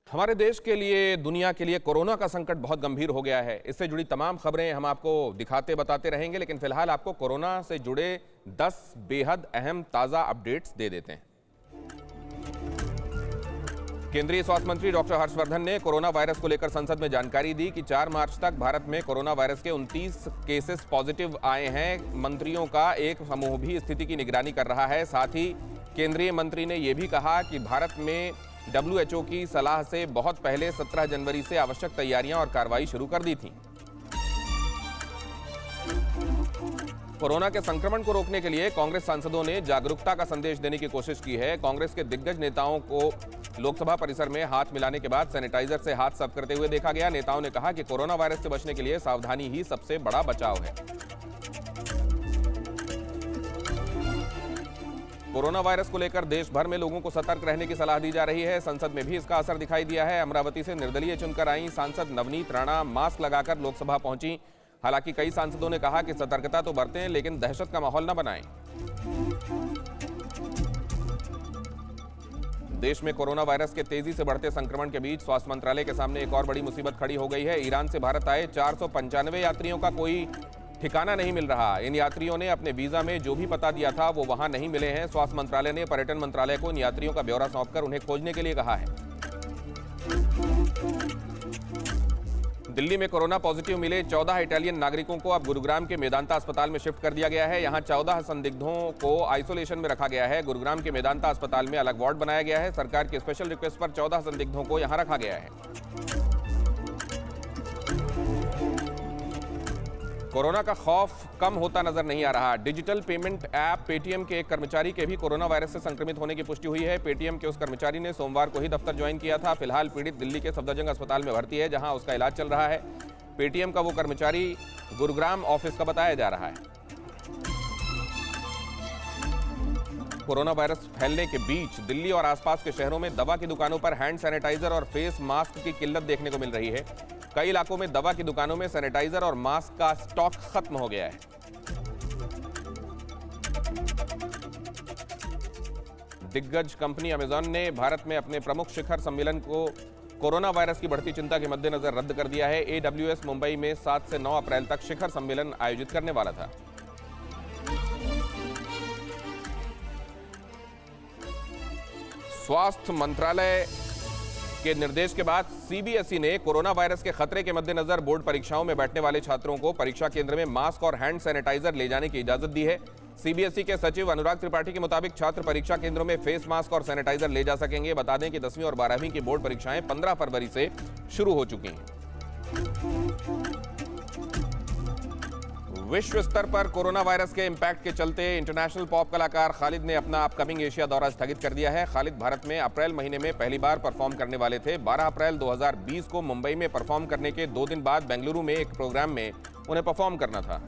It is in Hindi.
हमारे देश के लिए, दुनिया के लिए कोरोना का संकट बहुत गंभीर हो गया है। इससे जुड़ी तमाम खबरें हम आपको दिखाते बताते रहेंगे, लेकिन फिलहाल आपको कोरोना से जुड़े 10 बेहद अहम ताज़ा अपडेट्स दे देते हैं। केंद्रीय स्वास्थ्य मंत्री डॉक्टर हर्षवर्धन ने कोरोना वायरस को लेकर संसद में जानकारी दी कि 4 मार्च तक भारत में कोरोना वायरस के 29 केसेस पॉजिटिव आए हैं। मंत्रियों का एक समूह भी स्थिति की निगरानी कर रहा है। साथ ही केंद्रीय मंत्री ने यह भी कहा कि भारत में WHO की सलाह से बहुत पहले 17 जनवरी से आवश्यक तैयारियां और कार्रवाई शुरू कर दी थी। कोरोना के संक्रमण को रोकने के लिए कांग्रेस सांसदों ने जागरूकता का संदेश देने की कोशिश की है। कांग्रेस के दिग्गज नेताओं को लोकसभा परिसर में हाथ मिलाने के बाद सैनिटाइजर से हाथ साफ करते हुए देखा गया। नेताओं ने कहा कि कोरोना वायरस से बचने के लिए सावधानी ही सबसे बड़ा बचाव है। कोरोना वायरस को लेकर देश भर में लोगों को सतर्क रहने की सलाह दी जा रही है। संसद में भी इसका असर दिखाई दिया है। अमरावती से निर्दलीय चुनकर आई सांसद नवनीत राणा मास्क लगाकर लोकसभा पहुंची। हालांकि कई सांसदों ने कहा कि सतर्कता तो बरतें, लेकिन दहशत का माहौल न बनाएं। देश में कोरोना वायरस के तेजी से बढ़ते संक्रमण के बीच स्वास्थ्य मंत्रालय के सामने एक और बड़ी मुसीबत खड़ी हो गई है। ईरान से भारत आए 495 यात्रियों का कोई ठिकाना नहीं मिल रहा। इन यात्रियों ने अपने वीजा में जो भी पता दिया था वो वहां नहीं मिले हैं। स्वास्थ्य मंत्रालय ने पर्यटन मंत्रालय को इन यात्रियों का ब्यौरा सौंपकर उन्हें खोजने के लिए कहा है। दिल्ली में कोरोना पॉजिटिव मिले 14 इटालियन नागरिकों को अब गुरुग्राम के मेदांता अस्पताल में शिफ्ट कर दिया गया है। यहां 14 संदिग्धों को आइसोलेशन में रखा गया है। गुरुग्राम के मेदांता अस्पताल में अलग वार्ड बनाया गया है। सरकार की स्पेशल रिक्वेस्ट पर 14 संदिग्धों को यहां रखा गया है। कोरोना का खौफ कम होता नजर नहीं आ रहा। डिजिटल पेमेंट ऐप पेटीएम के एक कर्मचारी के भी कोरोना वायरस से संक्रमित होने की पुष्टि हुई है। पेटीएम के उस कर्मचारी ने सोमवार को ही दफ्तर ज्वाइन किया था। फिलहाल पीड़ित दिल्ली के सफदरजंग अस्पताल में भर्ती है, जहां उसका इलाज चल रहा है। पेटीएम का वो कर्मचारी गुरुग्राम ऑफिस का बताया जा रहा है। कोरोना वायरस फैलने के बीच दिल्ली और आसपास के शहरों में दवा की दुकानों पर हैंड सैनिटाइजर और फेस मास्क की किल्लत देखने को मिल रही है। कई इलाकों में दवा की दुकानों में सैनिटाइजर और मास्क का स्टॉक खत्म हो गया है। दिग्गज कंपनी अमेजॉन ने भारत में अपने प्रमुख शिखर सम्मेलन को कोरोना वायरस की बढ़ती चिंता के मद्देनजर रद्द कर दिया है। AWS मुंबई में 7 से 9 अप्रैल तक शिखर सम्मेलन आयोजित करने वाला था। स्वास्थ्य मंत्रालय के निर्देश के बाद CBSE ने कोरोना वायरस के खतरे के मद्देनजर बोर्ड परीक्षाओं में बैठने वाले छात्रों को परीक्षा केंद्र में मास्क और हैंड सैनिटाइजर ले जाने की इजाजत दी है। CBSE के सचिव अनुराग त्रिपाठी के मुताबिक छात्र परीक्षा केंद्रों में फेस मास्क और सैनिटाइजर ले जा सकेंगे। बता दें कि 10वीं और 12वीं की बोर्ड परीक्षाएं 15 फरवरी से शुरू हो चुकी हैं। विश्व स्तर पर कोरोना वायरस के इंपैक्ट के चलते इंटरनेशनल पॉप कलाकार खालिद ने अपना अपकमिंग एशिया दौरा स्थगित कर दिया है। खालिद भारत में अप्रैल महीने में पहली बार परफॉर्म करने वाले थे। 12 अप्रैल 2020 को मुंबई में परफॉर्म करने के 2 दिन बाद बेंगलुरु में एक प्रोग्राम में उन्हें परफॉर्म करना था।